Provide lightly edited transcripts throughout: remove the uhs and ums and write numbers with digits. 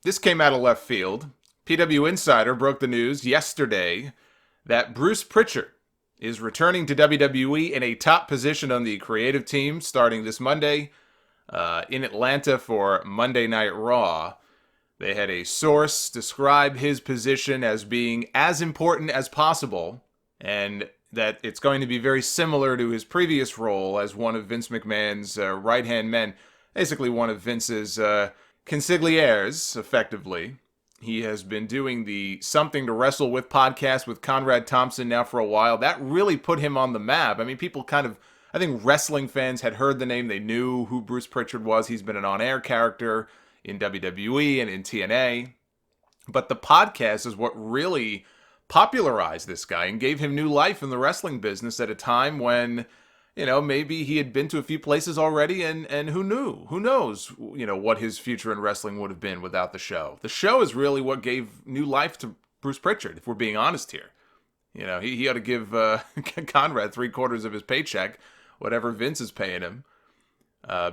This came out of left field. PW Insider broke the news yesterday that Bruce Prichard is returning to WWE in a top position on the creative team starting this Monday in Atlanta for Monday Night Raw. They had a source describe his position as being as important as possible, and that it's going to be very similar to his previous role as one of Vince McMahon's right-hand men, basically one of Vince's consiglières, effectively. He has been doing the Something to Wrestle With podcast with Conrad Thompson now for a while. That really put him on the map. I mean, people I think wrestling fans had heard the name. They knew who Bruce Prichard was. He's been an on-air character in WWE and in TNA. But the podcast is what really popularized this guy and gave him new life in the wrestling business at a time when, maybe he had been to a few places already, and who knew? Who knows, what his future in wrestling would have been without the show. The show is really what gave new life to Bruce Prichard, if we're being honest here. He ought to give Conrad 3/4 of his paycheck, whatever Vince is paying him,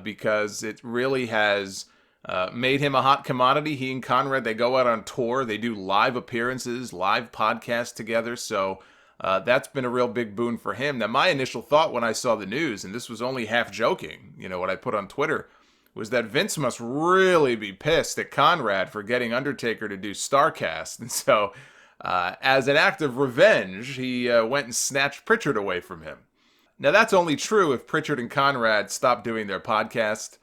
because it really has made him a hot commodity. He and Conrad, they go out on tour. They do live appearances, live podcasts together. So that's been a real big boon for him. Now, my initial thought when I saw the news, and this was only half joking, what I put on Twitter, was that Vince must really be pissed at Conrad for getting Undertaker to do StarCast. And so, as an act of revenge, he went and snatched Prichard away from him. Now, that's only true if Prichard and Conrad stop doing their podcast.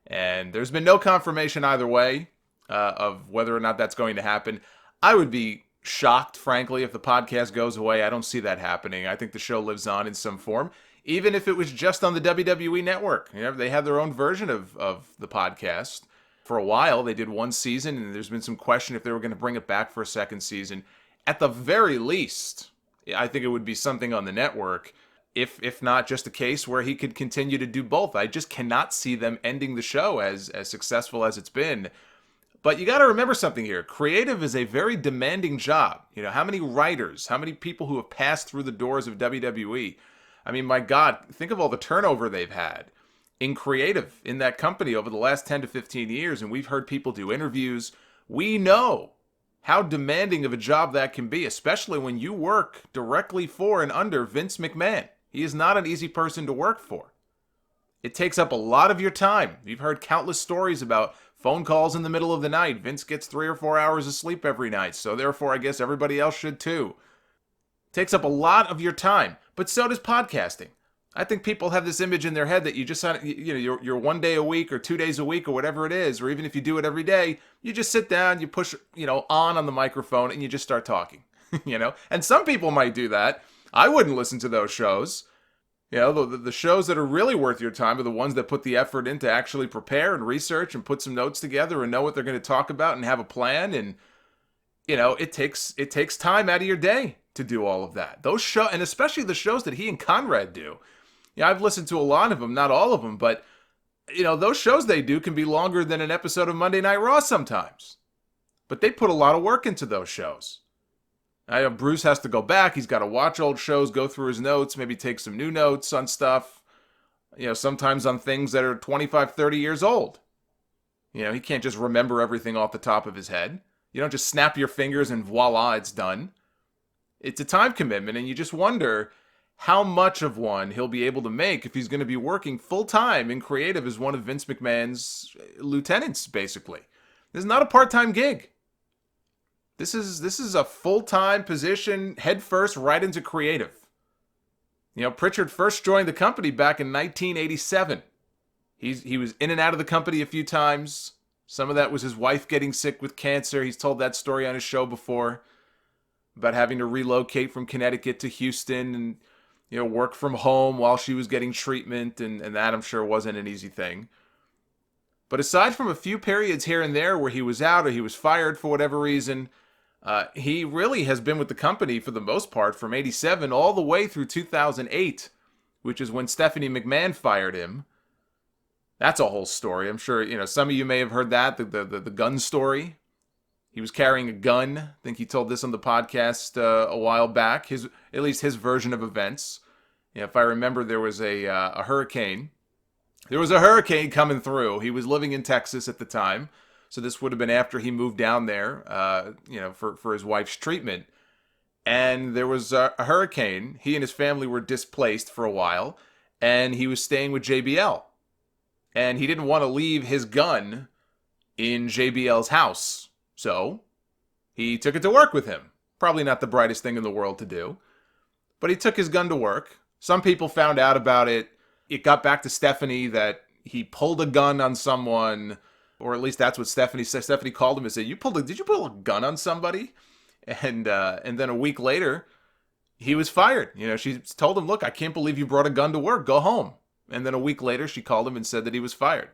And there's been no confirmation either way of whether or not that's going to happen. I would be shocked, frankly, if the podcast goes away. I don't see that happening. I think the show lives on in some form, even if it was just on the WWE network. They had their own version of the podcast. For a while, they did one season, and there's been some question if they were going to bring it back for a second season. At the very least, I think it would be something on the network. If not just a case where he could continue to do both. I just cannot see them ending the show as successful as it's been. But you got to remember something here. Creative is a very demanding job. How many writers, how many people who have passed through the doors of WWE? I mean, my God, think of all the turnover they've had in creative in that company over the last 10 to 15 years. And we've heard people do interviews. We know how demanding of a job that can be, especially when you work directly for and under Vince McMahon. He is not an easy person to work for. It takes up a lot of your time. You've heard countless stories about phone calls in the middle of the night. Vince gets 3 or 4 hours of sleep every night, so therefore I guess everybody else should too. It takes up a lot of your time, but so does podcasting. I think people have this image in their head that you just, you're 1 day a week or 2 days a week or whatever it is, or even if you do it every day, you just sit down, you push, on the microphone and you just start talking, And some people might do that. I wouldn't listen to those shows. The shows that are really worth your time are the ones that put the effort in to actually prepare and research and put some notes together and know what they're going to talk about and have a plan. And, it takes time out of your day to do all of that. Those shows, and especially the shows that he and Conrad do. I've listened to a lot of them, not all of them, but, those shows they do can be longer than an episode of Monday Night Raw sometimes. But they put a lot of work into those shows. I know Bruce has to go back. He's got to watch old shows, go through his notes, maybe take some new notes on stuff, sometimes on things that are 25, 30 years old. He can't just remember everything off the top of his head. You don't just snap your fingers and voila, it's done. It's a time commitment, and you just wonder how much of one he'll be able to make if he's going to be working full-time in creative as one of Vince McMahon's lieutenants, basically. This is not a part-time gig. This is a full-time position, head first, right into creative. Prichard first joined the company back in 1987. He was in and out of the company a few times. Some of that was his wife getting sick with cancer. He's told that story on his show before about having to relocate from Connecticut to Houston and work from home while she was getting treatment, and that I'm sure wasn't an easy thing. But aside from a few periods here and there where he was out or he was fired for whatever reason, he really has been with the company for the most part from 87 all the way through 2008, which is when Stephanie McMahon fired him. That's a whole story. I'm sure, some of you may have heard that, the gun story. He was carrying a gun. I think he told this on the podcast a while back, at least his version of events. If I remember, there was a hurricane. There was a hurricane coming through. He was living in Texas at the time. So this would have been after he moved down there, for his wife's treatment. And there was a hurricane. He and his family were displaced for a while, and he was staying with JBL. And he didn't want to leave his gun in JBL's house. So he took it to work with him. Probably not the brightest thing in the world to do. But he took his gun to work. Some people found out about it. It got back to Stephanie that he pulled a gun on someone, or at least that's what Stephanie said. Stephanie called him and said, did you pull a gun on somebody? And then a week later, he was fired. She told him, look, I can't believe you brought a gun to work. Go home. And then a week later, she called him and said that he was fired.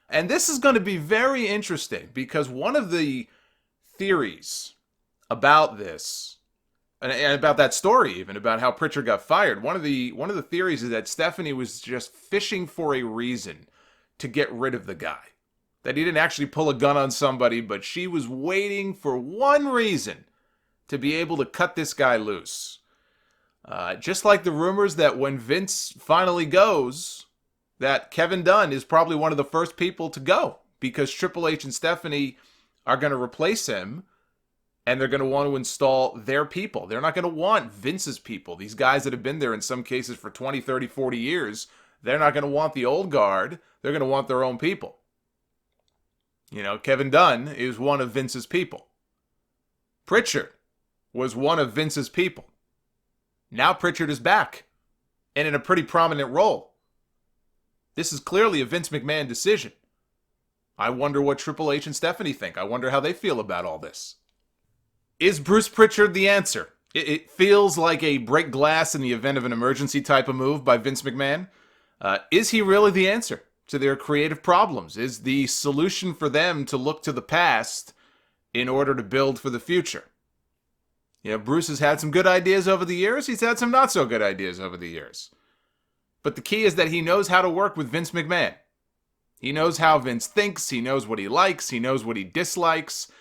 And this is going to be very interesting because one of the theories about this, and about that story even, about how Prichard got fired, one of the theories is that Stephanie was just fishing for a reason to get rid of the guy. That he didn't actually pull a gun on somebody, but she was waiting for one reason to be able to cut this guy loose. Just like the rumors that when Vince finally goes, that Kevin Dunn is probably one of the first people to go because Triple H and Stephanie are going to replace him and they're going to want to install their people. They're not going to want Vince's people. These guys that have been there in some cases for 20, 30, 40 years, they're not going to want the old guard. They're going to want their own people. Kevin Dunn is one of Vince's people. Prichard was one of Vince's people. Now Prichard is back, and in a pretty prominent role. This is clearly a Vince McMahon decision. I wonder what Triple H and Stephanie think. I wonder how they feel about all this. Is Bruce Prichard the answer? It feels like a break glass in the event of an emergency type of move by Vince McMahon. Is he really the answer to their creative problems? Is the solution for them to look to the past in order to build for the future? Bruce has had some good ideas over the years. He's had some not so good ideas over the years. But the key is that he knows how to work with Vince McMahon. He knows how Vince thinks. He knows what he likes. He knows what he dislikes.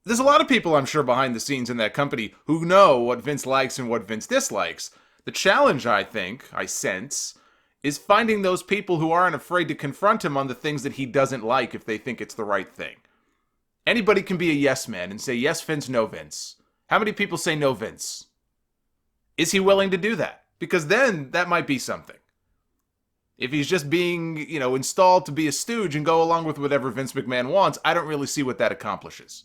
There's a lot of people, I'm sure, behind the scenes in that company who know what Vince likes and what Vince dislikes. The challenge, I sense, is finding those people who aren't afraid to confront him on the things that he doesn't like if they think it's the right thing. Anybody can be a yes man and say yes Vince, no Vince. How many people say no Vince? Is he willing to do that? Because then that might be something. If he's just being, installed to be a stooge and go along with whatever Vince McMahon wants, I don't really see what that accomplishes.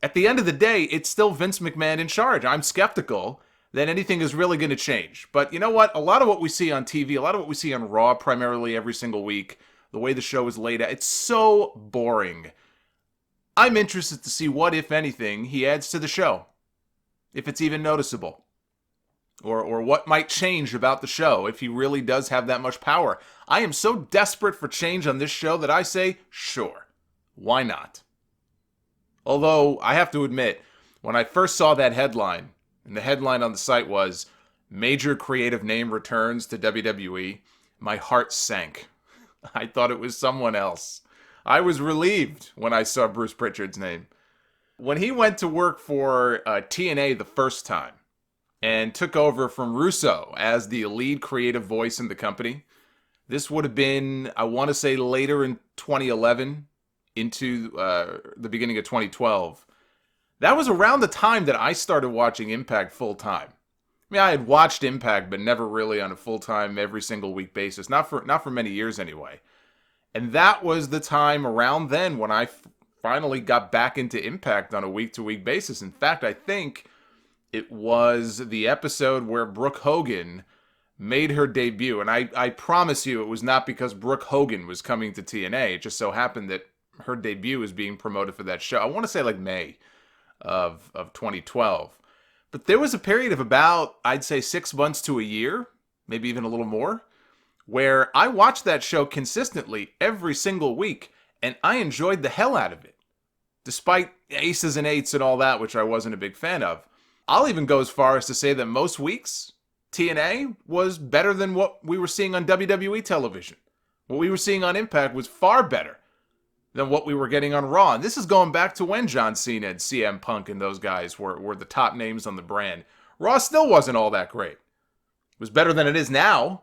At the end of the day, it's still Vince McMahon in charge. I'm skeptical that anything is really going to change. But you know what? A lot of what we see on TV, a lot of what we see on Raw primarily every single week, the way the show is laid out, it's so boring. I'm interested to see what, if anything, he adds to the show. If it's even noticeable. Or what might change about the show if he really does have that much power. I am so desperate for change on this show that I say, sure, why not? Although, I have to admit, when I first saw that headline, and the headline on the site was, Major Creative Name Returns to WWE, my heart sank. I thought it was someone else. I was relieved when I saw Bruce Prichard's name. When he went to work for TNA the first time, and took over from Russo as the lead creative voice in the company. This would have been, I want to say, later in 2011 into the beginning of 2012. That was around the time that I started watching Impact full-time. I mean, I had watched Impact, but never really on a full-time, every single week basis. Not for many years, anyway. And that was the time around then when I finally got back into Impact on a week-to-week basis. In fact, I think it was the episode where Brooke Hogan made her debut. And I promise you it was not because Brooke Hogan was coming to TNA. It just so happened that her debut was being promoted for that show. I want to say like May of 2012. But there was a period of about, I'd say 6 months to a year, maybe even a little more, where I watched that show consistently every single week. And I enjoyed the hell out of it. Despite aces and eights and all that, which I wasn't a big fan of. I'll even go as far as to say that most weeks, TNA was better than what we were seeing on WWE television. What we were seeing on Impact was far better than what we were getting on Raw. And this is going back to when John Cena and CM Punk and those guys were the top names on the brand. Raw still wasn't all that great. It was better than it is now.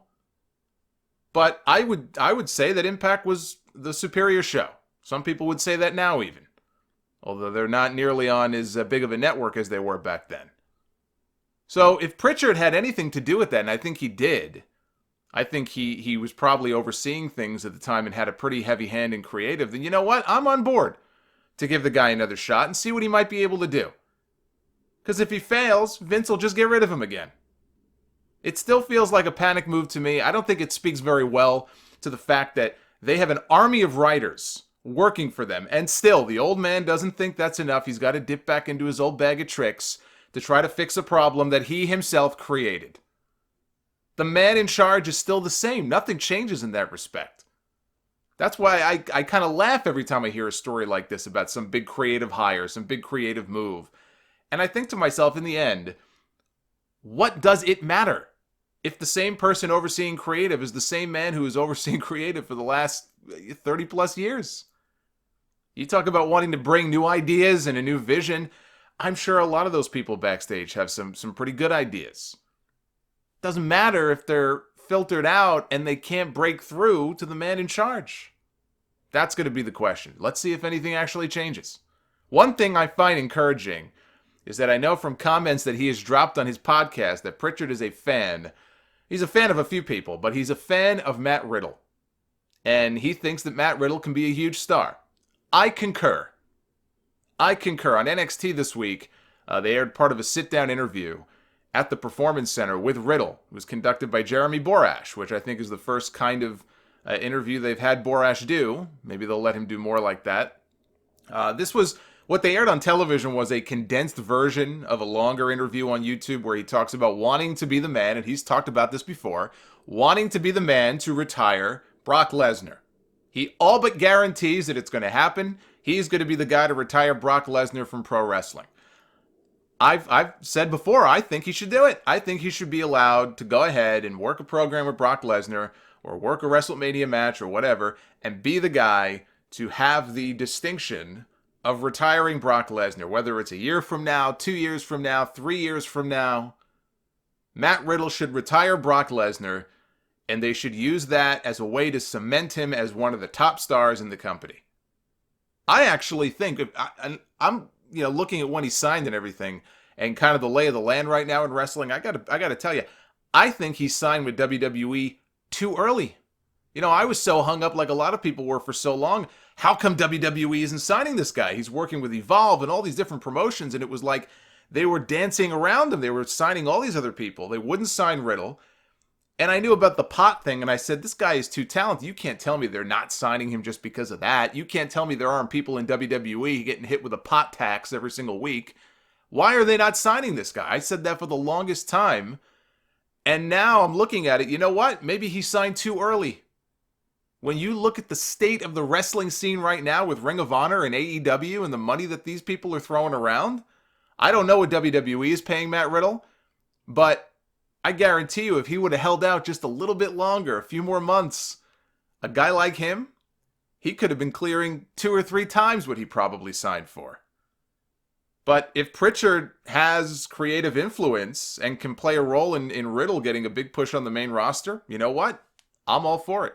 But I would say that Impact was the superior show. Some people would say that now even, although they're not nearly on as big of a network as they were back then. So if Prichard had anything to do with that, and I think he did, I think he was probably overseeing things at the time and had a pretty heavy hand in creative, then you know what? I'm on board to give the guy another shot and see what he might be able to do. Because if he fails, Vince will just get rid of him again. It still feels like a panic move to me. I don't think it speaks very well to the fact that they have an army of writers working for them. And still, the old man doesn't think that's enough. He's got to dip back into his old bag of tricks to try to fix a problem that he himself created. The man in charge is still the same. Nothing changes in that respect. That's why I kind of laugh every time I hear a story like this about some big creative hire, some big creative move. And I think to myself, in the end, what does it matter if the same person overseeing creative is the same man who is overseeing creative for the last 30 plus years? You talk about wanting to bring new ideas and a new vision. I'm sure a lot of those people backstage have some pretty good ideas. Doesn't matter if they're filtered out and they can't break through to the man in charge. That's going to be the question. Let's see if anything actually changes. One thing I find encouraging is that I know from comments that he has dropped on his podcast that Prichard is a fan. He's a fan of a few people, but he's a fan of Matt Riddle. And he thinks that Matt Riddle can be a huge star. I concur. On NXT this week, they aired part of a sit-down interview at the Performance Center with Riddle. It was conducted by Jeremy Borash, which I think is the first kind of interview they've had Borash do. Maybe they'll let him do more like that. What they aired on television was a condensed version of a longer interview on YouTube where he talks about wanting to be the man, and he's talked about this before, wanting to be the man to retire Brock Lesnar. He all but guarantees that it's going to happen. He's going to be the guy to retire Brock Lesnar from pro wrestling. I've said before, I think he should do it. I think he should be allowed to go ahead and work a program with Brock Lesnar or work a WrestleMania match or whatever and be the guy to have the distinction of retiring Brock Lesnar, whether it's a year from now, 2 years from now, 3 years from now. Matt Riddle should retire Brock Lesnar, and they should use that as a way to cement him as one of the top stars in the company. I actually think, I'm looking at when he signed and everything, and kind of the lay of the land right now in wrestling, I gotta tell you, I think he signed with WWE too early. I was so hung up like a lot of people were for so long. How come WWE isn't signing this guy? He's working with Evolve and all these different promotions, and it was like they were dancing around him. They were signing all these other people. They wouldn't sign Riddle. And I knew about the pot thing, and I said, this guy is too talented. You can't tell me they're not signing him just because of that. You can't tell me there aren't people in WWE getting hit with a pot tax every single week. Why are they not signing this guy? I said that for the longest time. And now I'm looking at it. You know what? Maybe he signed too early. When you look at the state of the wrestling scene right now with Ring of Honor and AEW and the money that these people are throwing around, I don't know what WWE is paying Matt Riddle, but I guarantee you if he would have held out just a little bit longer, a few more months, a guy like him, he could have been clearing 2 or 3 times what he probably signed for. But if Prichard has creative influence and can play a role in Riddle getting a big push on the main roster, you know what? I'm all for it.